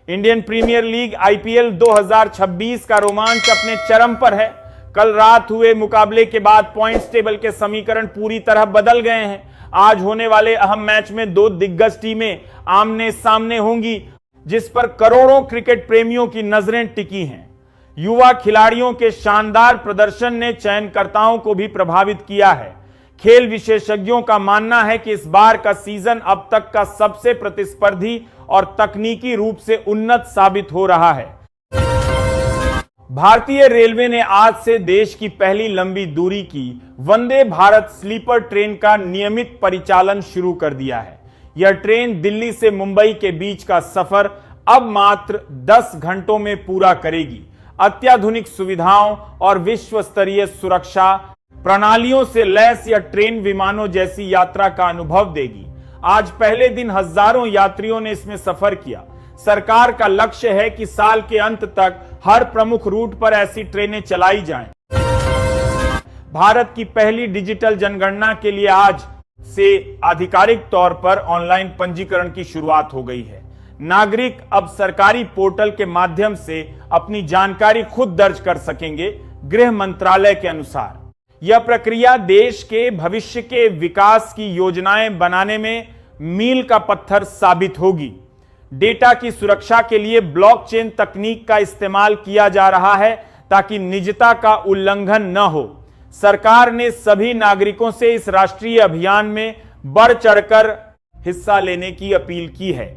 Indian premiere league IPL 2026 का रोमांच अपने चरम पर है। कल रात हुए मुकाबले के बाद पॉइंट्स टेबल के समीकरण पूरी तरह बदल गए हैं। आज होने वाले अहम मैच में दो दिग्गज टीमें आमने सामने होंगी, जिस पर करोड़ों क्रिकेट प्रेमियों की नजरें टिकी हैं। युवा खिलाड़ियों के शानदार प्रदर्शन ने चयनकर्ताओं को भी प्रभावित किया है। खेल विशेषज्ञों का मानना है कि इस बार का सीजन अब तक का सबसे प्रतिस्पर्धी और तकनीकी रूप से उन्नत साबित हो रहा है। भारतीय रेलवे ने आज से देश की पहली लंबी दूरी की वंदे भारत स्लीपर ट्रेन का नियमित परिचालन शुरू कर दिया है। यह ट्रेन दिल्ली से मुंबई के बीच का सफर अब मात्र 10 घंटों में पूरा करेगी। अत्याधुनिक सुविधाओं और विश्व स्तरीय सुरक्षा प्रणालियों से लैस यह ट्रेन विमानों जैसी यात्रा का अनुभव देगी। आज पहले दिन हजारों यात्रियों ने इसमें सफर किया। सरकार का लक्ष्य है कि साल के अंत तक हर प्रमुख रूट पर ऐसी ट्रेनें चलाई जाएं। भारत की पहली डिजिटल जनगणना के लिए आज से आधिकारिक तौर पर ऑनलाइन पंजीकरण की शुरुआत हो गई है। नागरिक अब सरकारी पोर्टल के माध्यम से अपनी जानकारी खुद दर्ज कर सकेंगे। गृह मंत्रालय के अनुसार यह प्रक्रिया देश के भविष्य के विकास की योजनाएं बनाने में मील का पत्थर साबित होगी। डेटा की सुरक्षा के लिए ब्लॉकचेन तकनीक का इस्तेमाल किया जा रहा है ताकि निजता का उल्लंघन न हो। सरकार ने सभी नागरिकों से इस राष्ट्रीय अभियान में बढ़ चढ़कर हिस्सा लेने की अपील की है।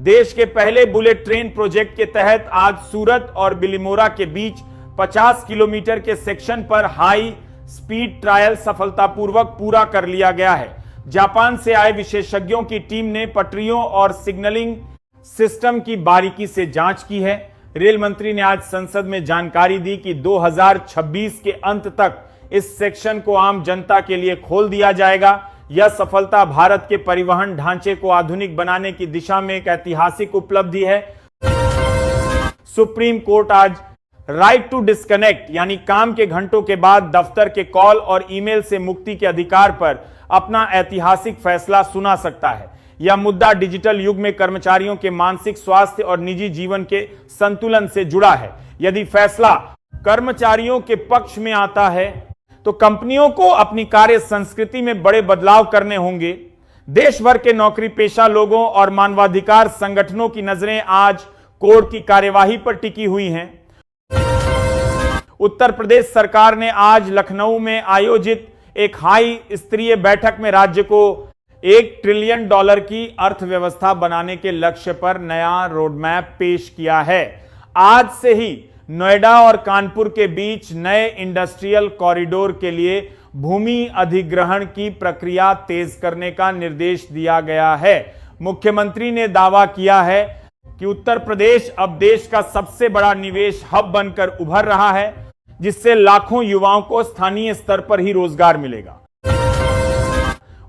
देश के पहले बुलेट ट्रेन प्रोजेक्ट के तहत आज सूरत और बिलिमोरा के बीच 50 किलोमीटर के सेक्शन पर हाई स्पीड ट्रायल सफलतापूर्वक पूरा कर लिया गया है। जापान से आए विशेषज्ञों की टीम ने पटरियों और सिग्नलिंग सिस्टम की बारीकी से जांच की है। रेल मंत्री ने आज संसद में जानकारी दी कि 2026 के अंत तक इस सेक्शन को आम जनता के लिए खोल दिया जाएगा। यह सफलता भारत के परिवहन ढांचे को आधुनिक बनाने की दिशा में एक ऐतिहासिक उपलब्धि है। सुप्रीम कोर्ट आज राइट टू डिस्कनेक्ट यानी काम के घंटों के बाद दफ्तर के कॉल और ईमेल से मुक्ति के अधिकार पर अपना ऐतिहासिक फैसला सुना सकता है। यह मुद्दा डिजिटल युग में कर्मचारियों के मानसिक स्वास्थ्य और निजी जीवन के संतुलन से जुड़ा है। यदि फैसला कर्मचारियों के पक्ष में आता है तो कंपनियों को अपनी कार्य संस्कृति में बड़े बदलाव करने होंगे। देश भर के नौकरी पेशा लोगों और मानवाधिकार संगठनों की नजरें आज कोर्ट की कार्यवाही पर टिकी हुई हैं। उत्तर प्रदेश सरकार ने आज लखनऊ में आयोजित एक हाई स्तरीय बैठक में राज्य को $1 ट्रिलियन की अर्थव्यवस्था बनाने के लक्ष्य पर नया रोडमैप पेश किया है। आज से ही नोएडा और कानपुर के बीच नए इंडस्ट्रियल कॉरिडोर के लिए भूमि अधिग्रहण की प्रक्रिया तेज करने का निर्देश दिया गया है। मुख्यमंत्री ने दावा किया है कि उत्तर प्रदेश अब देश का सबसे बड़ा निवेश हब बनकर उभर रहा है, जिससे लाखों युवाओं को स्थानीय स्तर पर ही रोजगार मिलेगा।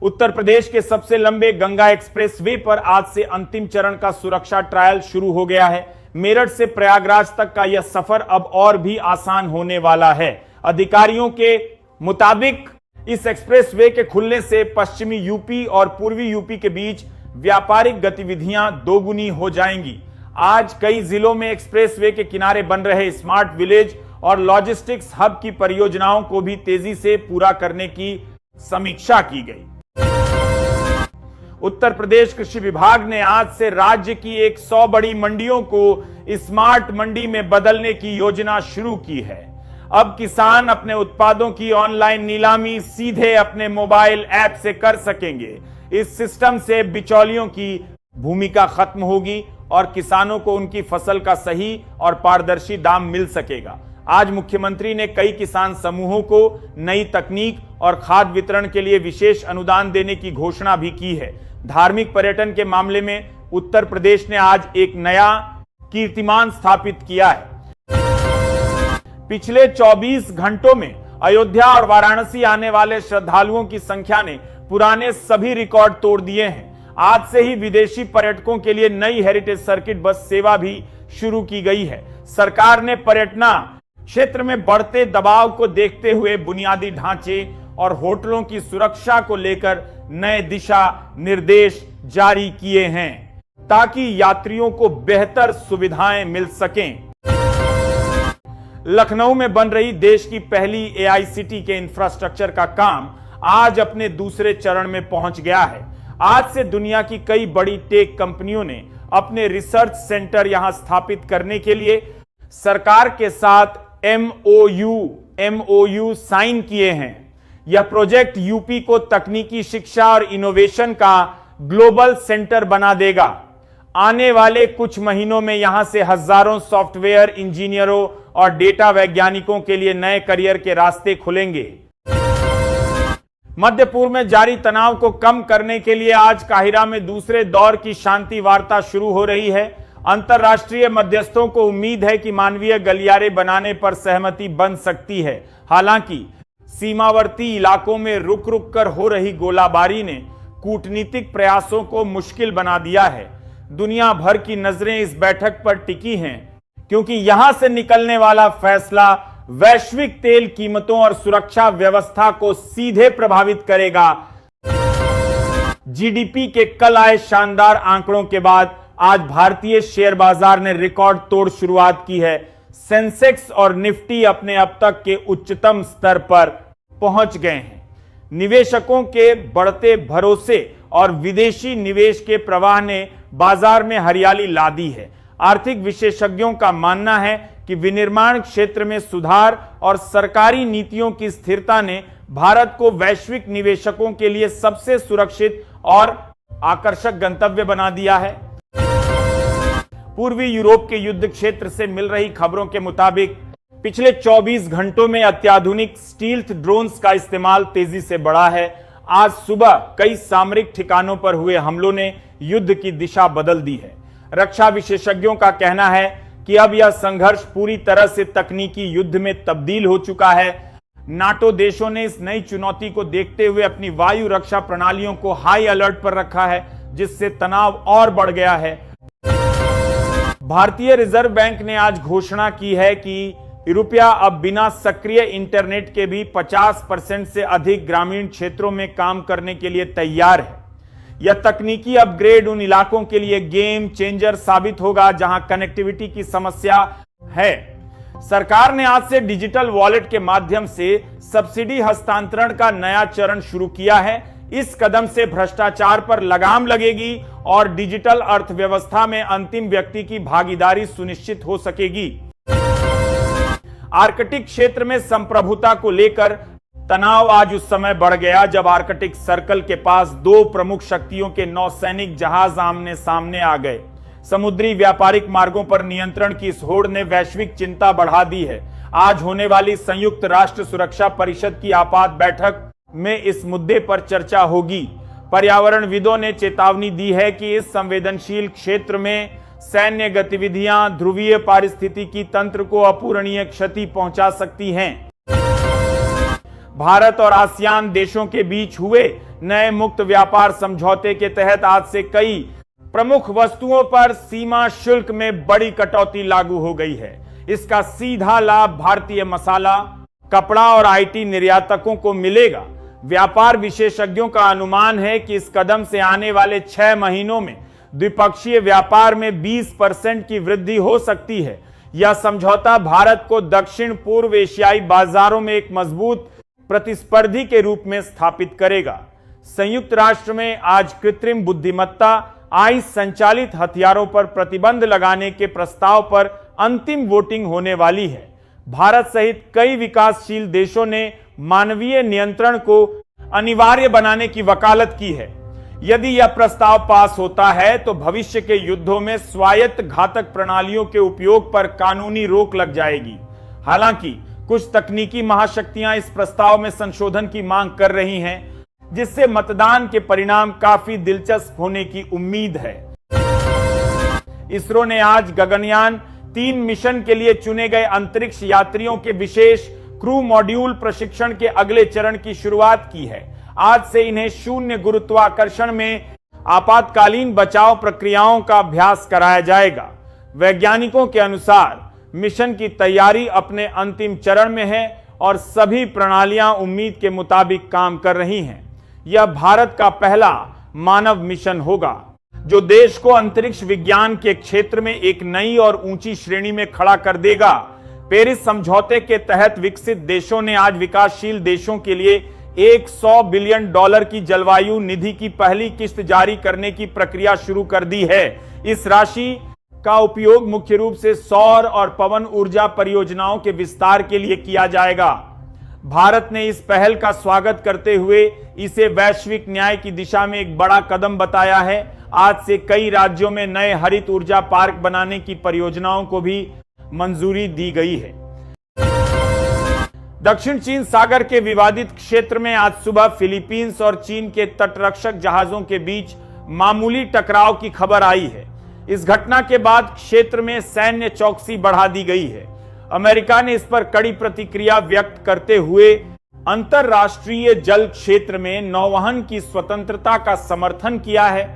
उत्तर प्रदेश के सबसे लंबे गंगा एक्सप्रेसवे पर आज से अंतिम चरण का सुरक्षा ट्रायल शुरू हो गया है। मेरठ से प्रयागराज तक का यह सफर अब और भी आसान होने वाला है। अधिकारियों के मुताबिक इस एक्सप्रेसवे के खुलने से पश्चिमी यूपी और पूर्वी यूपी के बीच व्यापारिक गतिविधियां दोगुनी हो जाएंगी। आज कई जिलों में एक्सप्रेसवे के किनारे बन रहे स्मार्ट विलेज और लॉजिस्टिक्स हब की परियोजनाओं को भी तेजी से पूरा करने की समीक्षा की गई। उत्तर प्रदेश कृषि विभाग ने आज से राज्य की 100 बड़ी मंडियों को स्मार्ट मंडी में बदलने की योजना शुरू की है। अब किसान अपने उत्पादों की ऑनलाइन नीलामी सीधे अपने मोबाइल ऐप से कर सकेंगे। इस सिस्टम से बिचौलियों की भूमिका खत्म होगी और किसानों को उनकी फसल का सही और पारदर्शी दाम मिल सकेगा। आज मुख्यमंत्री ने कई किसान समूहों को नई तकनीक और खाद वितरण के लिए विशेष अनुदान देने की घोषणा भी की है। धार्मिक पर्यटन के मामले में उत्तर प्रदेश ने आज एक नया कीर्तिमान स्थापित किया है। पिछले 24 घंटों में अयोध्या और वाराणसी आने वाले श्रद्धालुओं की संख्या ने पुराने सभी रिकॉर्ड तोड़ दिए हैं। आज से ही विदेशी पर्यटकों के लिए नई हेरिटेज सर्किट बस सेवा भी शुरू की गई है। सरकार ने पर्यटन क्षेत्र में बढ़ते दबाव को देखते हुए बुनियादी ढांचे और होटलों की सुरक्षा को लेकर नए दिशा निर्देश जारी किए हैं। ताकि यात्रियों को बेहतर सुविधाएं मिल सकें। लखनऊ में बन रही देश की पहली एआईसीटी के इंफ्रास्ट्रक्चर का काम आज अपने दूसरे चरण में पहुंच गया है। आज से दुनिया की कई बड़ी टेक कंपनियों ने अपने रिसर्च सेंटर यहां स्थापित करने के लिए सरकार के साथ एमओयू साइन किए हैं। यह प्रोजेक्ट यूपी को तकनीकी शिक्षा और इनोवेशन का ग्लोबल सेंटर बना देगा। आने वाले कुछ महीनों में यहां से हजारों सॉफ्टवेयर इंजीनियरों और डेटा वैज्ञानिकों के लिए नए करियर के रास्ते खुलेंगे। मध्य पूर्व में जारी तनाव को कम करने के लिए आज काहिरा में दूसरे दौर की शांति वार्ता शुरू हो रही है। अंतर्राष्ट्रीय मध्यस्थों को उम्मीद है कि मानवीय गलियारे बनाने पर सहमति बन सकती है। हालांकि सीमावर्ती इलाकों में रुक रुक कर हो रही गोलाबारी ने कूटनीतिक प्रयासों को मुश्किल बना दिया है। दुनिया भर की नजरें इस बैठक पर टिकी हैं, क्योंकि यहां से निकलने वाला फैसला वैश्विक तेल कीमतों और सुरक्षा व्यवस्था को सीधे प्रभावित करेगा। जीडीपी के कल आए शानदार आंकड़ों के बाद आज भारतीय शेयर बाजार ने रिकॉर्ड तोड़ शुरुआत की है। सेंसेक्स और निफ्टी अपने अब तक के उच्चतम स्तर पर पहुंच गए हैं। निवेशकों के बढ़ते भरोसे और विदेशी निवेश के प्रवाह ने बाजार में हरियाली ला दी है। आर्थिक विशेषज्ञों का मानना है कि विनिर्माण क्षेत्र में सुधार और सरकारी नीतियों की स्थिरता ने भारत को वैश्विक निवेशकों के लिए सबसे सुरक्षित और आकर्षक गंतव्य बना दिया है। पूर्वी यूरोप के युद्ध क्षेत्र से मिल रही खबरों के मुताबिक पिछले 24 घंटों में अत्याधुनिक स्टील्थ ड्रोन्स का इस्तेमाल तेजी से बढ़ा है। आज सुबह कई सामरिक ठिकानों पर हुए हमलों ने युद्ध की दिशा बदल दी है। रक्षा विशेषज्ञों का कहना है कि अब यह संघर्ष पूरी तरह से तकनीकी युद्ध में तब्दील हो चुका है। नाटो देशों ने इस नई चुनौती को देखते हुए अपनी वायु रक्षा प्रणालियों को हाई अलर्ट पर रखा है, जिससे तनाव और बढ़ गया है। भारतीय रिजर्व बैंक ने आज घोषणा की है कि रुपया अब बिना सक्रिय इंटरनेट के भी 50% से अधिक ग्रामीण क्षेत्रों में काम करने के लिए तैयार है। यह तकनीकी अपग्रेड उन इलाकों के लिए गेम चेंजर साबित होगा जहां कनेक्टिविटी की समस्या है। सरकार ने आज से डिजिटल वॉलेट के माध्यम से सब्सिडी हस्तांतरण का नया चरण शुरू किया है। इस कदम से भ्रष्टाचार पर लगाम लगेगी और डिजिटल अर्थव्यवस्था में अंतिम व्यक्ति की भागीदारी सुनिश्चित हो सकेगी। आर्कटिक क्षेत्र में संप्रभुता को लेकर तनाव आज उस समय बढ़ गया जब आर्कटिक सर्कल के पास दो प्रमुख शक्तियों के नौसैनिक जहाज आमने सामने आ गए। समुद्री व्यापारिक मार्गों पर नियंत्रण की इस होड़ ने वैश्विक चिंता बढ़ा दी है। आज होने वाली संयुक्त राष्ट्र सुरक्षा परिषद की आपात बैठक में इस मुद्दे पर चर्चा होगी। पर्यावरणविदों ने चेतावनी दी है कि इस संवेदनशील क्षेत्र में सैन्य गतिविधियां ध्रुवीय पारिस्थितिकी तंत्र को अपूरणीय क्षति पहुंचा सकती हैं। भारत और आसियान देशों के बीच हुए नए मुक्त व्यापार समझौते के तहत आज से कई प्रमुख वस्तुओं पर सीमा शुल्क में बड़ी कटौती लागू हो गई है। इसका सीधा लाभ भारतीय मसाला, कपड़ा और आईटी निर्यातकों को मिलेगा। व्यापार विशेषज्ञों का अनुमान है कि इस कदम से आने वाले 6 महीनों में द्विपक्षीय व्यापार में 20% की वृद्धि हो सकती है। यह समझौता भारत को दक्षिण पूर्व एशियाई बाजारों में एक मजबूत प्रतिस्पर्धी के रूप में स्थापित करेगा। संयुक्त राष्ट्र में आज कृत्रिम बुद्धिमत्ता, AI संचालित हथियारों पर प्रतिबंध लगाने के प्रस्ताव पर अंतिम वोटिंग होने वाली है। भारत सहित कई विकासशील देशों ने मानवीय नियंत्रण को अनिवार्य बनाने की वकालत की है। यदि यह प्रस्ताव पास होता है तो भविष्य के युद्धों में स्वायत्त घातक प्रणालियों के उपयोग पर कानूनी रोक लग जाएगी। हालांकि कुछ तकनीकी महाशक्तियां इस प्रस्ताव में संशोधन की मांग कर रही हैं, जिससे मतदान के परिणाम काफी दिलचस्प होने की उम्मीद है। इसरो ने आज गगनयान 3 मिशन के लिए चुने गए अंतरिक्ष यात्रियों के विशेष क्रू मॉड्यूल प्रशिक्षण के अगले चरण की शुरुआत की है। आज से इन्हें शून्य गुरुत्वाकर्षण में आपातकालीन बचाव प्रक्रियाओं का अभ्यास कराया जाएगा। वैज्ञानिकों के अनुसार मिशन की तैयारी अपने अंतिम चरण में है और सभी प्रणालियां उम्मीद के मुताबिक काम कर रही हैं। यह भारत का पहला मानव मिशन होगा। जो देश को अंतरिक्ष विज्ञान के क्षेत्र में एक नई और ऊंची श्रेणी में खड़ा कर देगा। पेरिस समझौते के तहत विकसित देशों ने आज विकासशील देशों के लिए $100 बिलियन की जलवायु निधि की पहली किस्त जारी करने की प्रक्रिया शुरू कर दी है। इस राशि का उपयोग मुख्य रूप से सौर और पवन ऊर्जा परियोजनाओं के विस्तार के लिए किया जाएगा। भारत ने इस पहल का स्वागत करते हुए इसे वैश्विक न्याय की दिशा में एक बड़ा कदम बताया है। आज से कई राज्यों में नए हरित ऊर्जा पार्क बनाने की परियोजनाओं को भी मंजूरी दी गई है। दक्षिण चीन सागर के विवादित क्षेत्र में आज सुबह फिलीपींस और चीन के तटरक्षक जहाजों के बीच मामूली टकराव की खबर आई है। इस घटना के बाद क्षेत्र में सैन्य चौकसी बढ़ा दी गई है। अमेरिका ने इस पर कड़ी प्रतिक्रिया व्यक्त करते हुए अंतरराष्ट्रीय जल क्षेत्र में नौवहन की स्वतंत्रता का समर्थन किया है।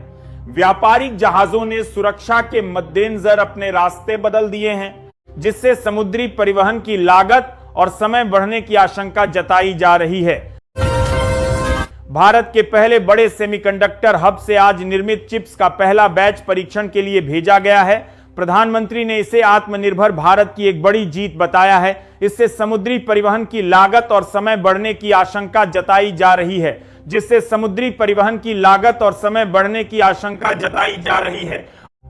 व्यापारिक जहाजों ने सुरक्षा के मद्देनजर अपने रास्ते बदल दिए हैं, जिससे समुद्री परिवहन की लागत और समय बढ़ने की आशंका जताई जा रही है। भारत के पहले बड़े सेमीकंडक्टर हब से आज निर्मित चिप्स का पहला बैच परीक्षण के लिए भेजा गया है। प्रधानमंत्री ने इसे आत्मनिर्भर भारत की एक बड़ी जीत बताया है। इससे समुद्री परिवहन की लागत और समय बढ़ने की आशंका जताई जा रही है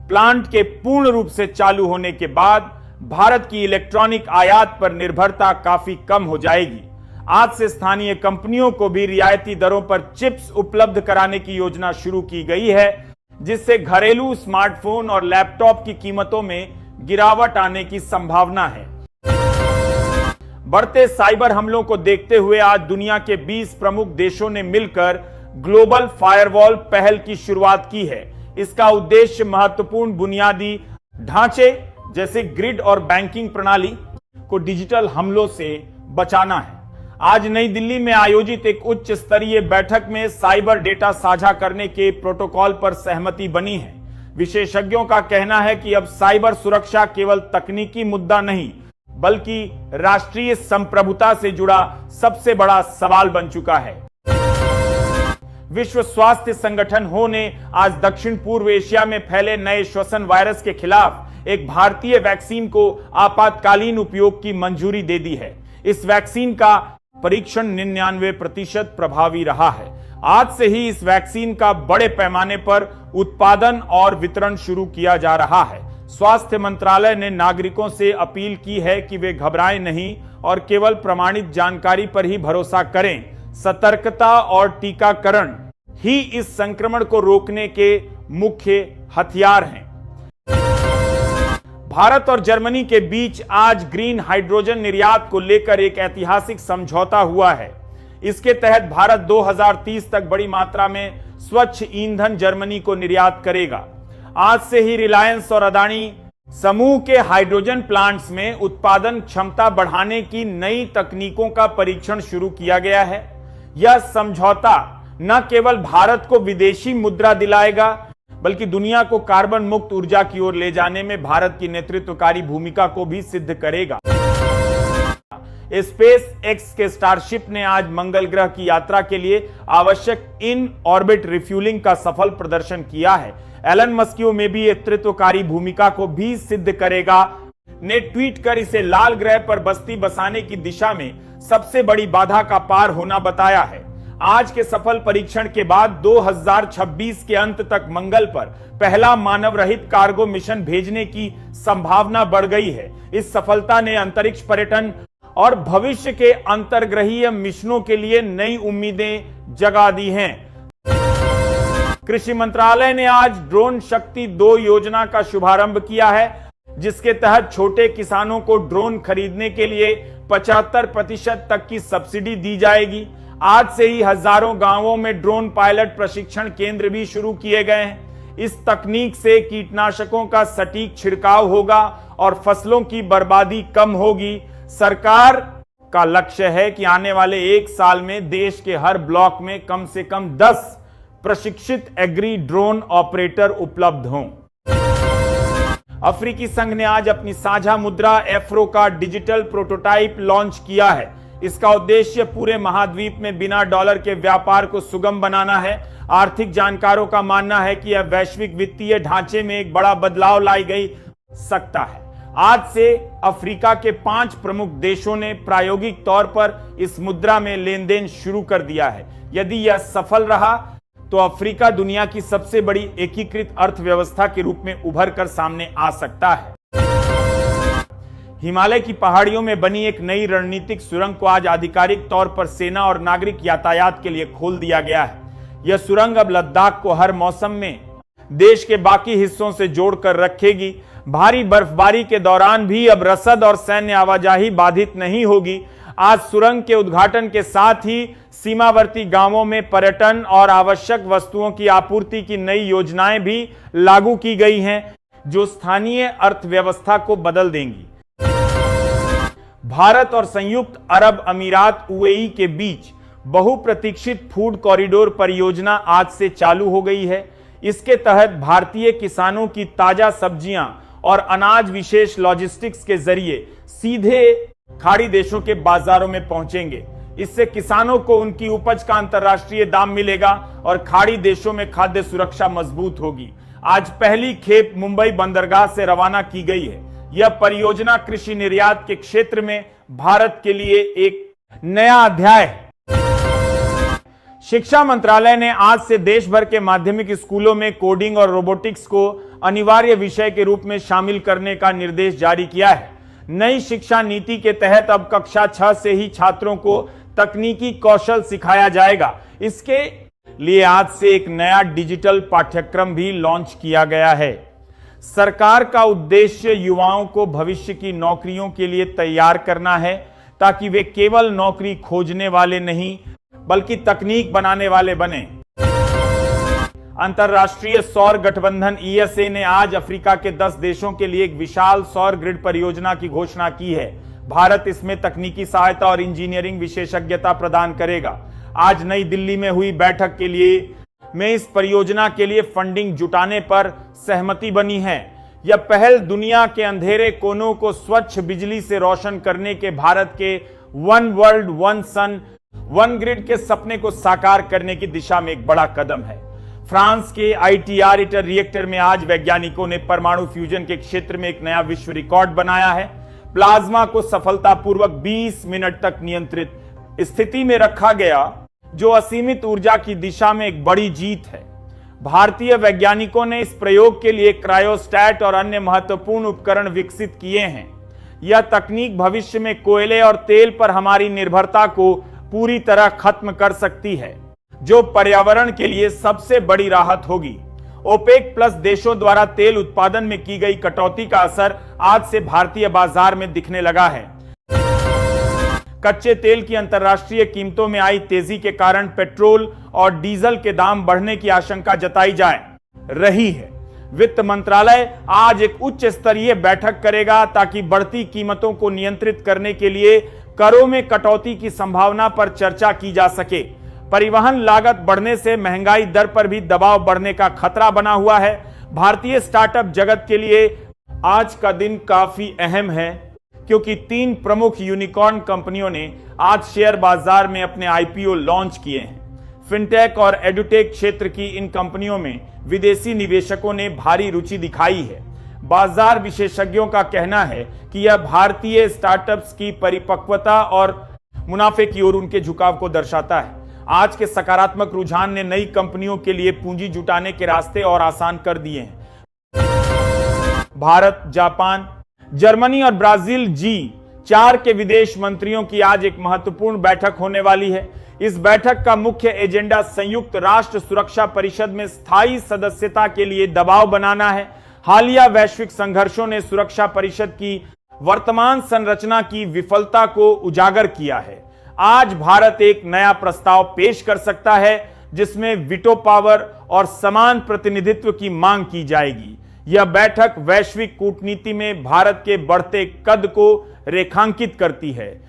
प्लांट के पूर्ण रूप से चालू होने के बाद भारत की इलेक्ट्रॉनिक आयात पर निर्भरता काफी कम हो जाएगी। आज से स्थानीय कंपनियों को भी रियायती दरों पर चिप्स उपलब्ध कराने की योजना शुरू की गई है, जिससे घरेलू स्मार्टफोन और लैपटॉप की कीमतों में गिरावट आने की संभावना है। बढ़ते साइबर हमलों को देखते हुए आज दुनिया के 20 प्रमुख देशों ने मिलकर ग्लोबल फायरवॉल पहल की शुरुआत की है। इसका उद्देश्य महत्वपूर्ण बुनियादी ढांचे जैसे ग्रिड और बैंकिंग प्रणाली को डिजिटल हमलों से बचाना है। आज नई दिल्ली में आयोजित एक उच्च स्तरीय बैठक में साइबर डेटा साझा करने के प्रोटोकॉल पर सहमति बनी है। विशेषज्ञों का कहना है कि अब साइबर सुरक्षा केवल तकनीकी मुद्दा नहीं, बल्कि राष्ट्रीय संप्रभुता से जुड़ा सबसे बड़ा सवाल बन चुका है। विश्व स्वास्थ्य संगठन हो ने आज दक्षिण पूर्व एशिया में फैले नए श्वसन वायरस के खिलाफ एक भारतीय वैक्सीन को आपातकालीन उपयोग की मंजूरी दे दी है। इस वैक्सीन का परीक्षण 99% प्रभावी रहा है। आज से ही इस वैक्सीन का बड़े पैमाने पर उत्पादन और वितरण शुरू किया जा रहा है। स्वास्थ्य मंत्रालय ने नागरिकों से अपील की है कि वे घबराएं नहीं और केवल प्रमाणित जानकारी पर ही भरोसा करें। सतर्कता और टीकाकरण ही इस संक्रमण को रोकने के मुख्य हथियार हैं। भारत और जर्मनी के बीच आज ग्रीन हाइड्रोजन निर्यात को लेकर एक ऐतिहासिक समझौता हुआ है। इसके तहत भारत 2030 तक बड़ी मात्रा में स्वच्छ ईंधन जर्मनी को निर्यात करेगा। आज से ही रिलायंस और अदानी समूह के हाइड्रोजन प्लांट्स में उत्पादन क्षमता बढ़ाने की नई तकनीकों का परीक्षण शुरू किया गया है। यह समझौता न केवल भारत को विदेशी मुद्रा दिलाएगा, बल्कि दुनिया को कार्बन मुक्त ऊर्जा की ओर ले जाने में भारत की नेतृत्वकारी भूमिका को भी सिद्ध करेगा। स्पेस एक्स के स्टारशिप ने आज मंगल ग्रह की यात्रा के लिए आवश्यक इन ऑर्बिट रिफ्यूलिंग का सफल प्रदर्शन किया है। एलन मस्क में भी नेतृत्वकारी भूमिका को भी सिद्ध करेगा ने ट्वीट कर इसे लाल ग्रह पर बस्ती बसाने की दिशा में सबसे बड़ी बाधा का पार होना बताया है। आज के सफल परीक्षण के बाद 2026 के अंत तक मंगल पर पहला मानव रहित कार्गो मिशन भेजने की संभावना बढ़ गई है। इस सफलता ने अंतरिक्ष पर्यटन और भविष्य के अंतर्ग्रहीय मिशनों के लिए नई उम्मीदें जगा दी हैं। कृषि मंत्रालय ने आज ड्रोन शक्ति 2 योजना का शुभारंभ किया है, जिसके तहत छोटे किसानों को ड्रोन खरीदने के लिए 75% तक की सब्सिडी दी जाएगी। आज से ही हजारों गांवों में ड्रोन पायलट प्रशिक्षण केंद्र भी शुरू किए गए हैं। इस तकनीक से कीटनाशकों का सटीक छिड़काव होगा और फसलों की बर्बादी कम होगी। सरकार का लक्ष्य है कि आने वाले 1 साल में देश के हर ब्लॉक में कम से कम 10 प्रशिक्षित एग्री ड्रोन ऑपरेटर उपलब्ध हों। अफ्रीकी संघ ने आज अपनी साझा मुद्रा एफ्रो का डिजिटल प्रोटोटाइप लॉन्च किया है। इसका उद्देश्य पूरे महाद्वीप में बिना डॉलर के व्यापार को सुगम बनाना है। आर्थिक जानकारों का मानना है कि यह वैश्विक वित्तीय ढांचे में एक बड़ा बदलाव लाई गई सकता है। आज से अफ्रीका के 5 प्रमुख देशों ने प्रायोगिक तौर पर इस मुद्रा में लेन देन शुरू कर दिया है। यदि यह सफल रहा तो अफ्रीका दुनिया की सबसे बड़ी एकीकृत अर्थव्यवस्था के रूप में उभर कर सामने आ सकता है। हिमालय की पहाड़ियों में बनी एक नई रणनीतिक सुरंग को आज आधिकारिक तौर पर सेना और नागरिक यातायात के लिए खोल दिया गया है। यह सुरंग अब लद्दाख को हर मौसम में देश के बाकी हिस्सों से जोड़कर रखेगी। भारी बर्फबारी के दौरान भी अब रसद और सैन्य आवाजाही बाधित नहीं होगी। आज सुरंग के उद्घाटन के साथ ही सीमावर्ती गांवों में पर्यटन और आवश्यक वस्तुओं की आपूर्ति की नई योजनाएं भी लागू की गई हैं, जो स्थानीय अर्थव्यवस्था को बदल देंगी। भारत और संयुक्त अरब अमीरात यूएई के बीच बहुप्रतीक्षित फूड कॉरिडोर परियोजना आज से चालू हो गई है। इसके तहत भारतीय किसानों की ताजा सब्जियां और अनाज विशेष लॉजिस्टिक्स के जरिए सीधे खाड़ी देशों के बाजारों में पहुंचेंगे। इससे किसानों को उनकी उपज का अंतर्राष्ट्रीय दाम मिलेगा और खाड़ी देशों में खाद्य सुरक्षा मजबूत होगी। आज पहली खेप मुंबई बंदरगाह से रवाना की गई है। यह परियोजना कृषि निर्यात के क्षेत्र में भारत के लिए एक नया अध्याय है। शिक्षा मंत्रालय ने आज से देश भर के माध्यमिक स्कूलों में कोडिंग और रोबोटिक्स को अनिवार्य विषय के रूप में शामिल करने का निर्देश जारी किया है। नई शिक्षा नीति के तहत अब कक्षा 6 से ही छात्रों को तकनीकी कौशल सिखाया जाएगा। इसके लिए आज से एक नया डिजिटल पाठ्यक्रम भी लॉन्च किया गया है। सरकार का उद्देश्य युवाओं को भविष्य की नौकरियों के लिए तैयार करना है, ताकि वे केवल नौकरी खोजने वाले नहीं बल्कि तकनीक बनाने वाले बने। अंतरराष्ट्रीय सौर गठबंधन ईएसए ने आज अफ्रीका के 10 देशों के लिए एक विशाल सौर ग्रिड परियोजना की घोषणा की है। भारत इसमें तकनीकी सहायता और इंजीनियरिंग विशेषज्ञता प्रदान करेगा। आज नई दिल्ली में हुई बैठक के लिए में इस परियोजना के लिए फंडिंग जुटाने पर सहमति बनी है। यह पहल दुनिया के अंधेरे कोनों को स्वच्छ बिजली से रोशन करने के भारत के one world one sun one grid के सपने को साकार करने की दिशा में एक बड़ा कदम है। फ्रांस के आईटीआर इटर रिएक्टर में आज वैज्ञानिकों ने परमाणु फ्यूजन के क्षेत्र में एक नया विश्व रिकॉर्ड बनाया है। प्लाज्मा को सफलतापूर्वक 20 मिनट तक नियंत्रित स्थिति में रखा गया, जो असीमित ऊर्जा की दिशा में एक बड़ी जीत है। भारतीय वैज्ञानिकों ने इस प्रयोग के लिए क्रायोस्टैट और अन्य महत्वपूर्ण उपकरण विकसित किए हैं। यह तकनीक भविष्य में कोयले और तेल पर हमारी निर्भरता को पूरी तरह खत्म कर सकती है, जो पर्यावरण के लिए सबसे बड़ी राहत होगी। ओपेक प्लस देशों द्वारा तेल उत्पादन में की गई कटौती का असर आज से भारतीय बाजार में दिखने लगा है। कच्चे तेल की अंतर्राष्ट्रीय कीमतों में आई तेजी के कारण पेट्रोल और डीजल के दाम बढ़ने की आशंका जताई जा रही है। वित्त मंत्रालय आज एक उच्च स्तरीय बैठक करेगा, ताकि बढ़ती कीमतों को नियंत्रित करने के लिए करों में कटौती की संभावना पर चर्चा की जा सके। परिवहन लागत बढ़ने से महंगाई दर पर भी दबाव बढ़ने का खतरा बना हुआ है। भारतीय स्टार्टअप जगत के लिए आज का दिन काफी अहम है, क्योंकि 3 प्रमुख यूनिकॉर्न कंपनियों ने आज शेयर बाजार में अपने आईपीओ लॉन्च किए हैं। फिनटेक और एडुटेक क्षेत्र की इन कंपनियों में विदेशी निवेशकों ने भारी रुचि दिखाई है। बाजार विशेषज्ञों का कहना है कि यह भारतीय स्टार्टअप्स की परिपक्वता और मुनाफे की ओर उनके झुकाव को दर्शाता है। आज के सकारात्मक रुझान ने नई कंपनियों के लिए पूंजी जुटाने के रास्ते और आसान कर दिए हैं। भारत, जापान, जर्मनी और ब्राजील G4 के विदेश मंत्रियों की आज एक महत्वपूर्ण बैठक होने वाली है। इस बैठक का मुख्य एजेंडा संयुक्त राष्ट्र सुरक्षा परिषद में स्थायी सदस्यता के लिए दबाव बनाना है। हालिया वैश्विक संघर्षों ने सुरक्षा परिषद की वर्तमान संरचना की विफलता को उजागर किया है। आज भारत एक नया प्रस्ताव पेश कर सकता है, जिसमें वीटो पावर और समान प्रतिनिधित्व की मांग की जाएगी। यह बैठक वैश्विक कूटनीति में भारत के बढ़ते कद को रेखांकित करती है।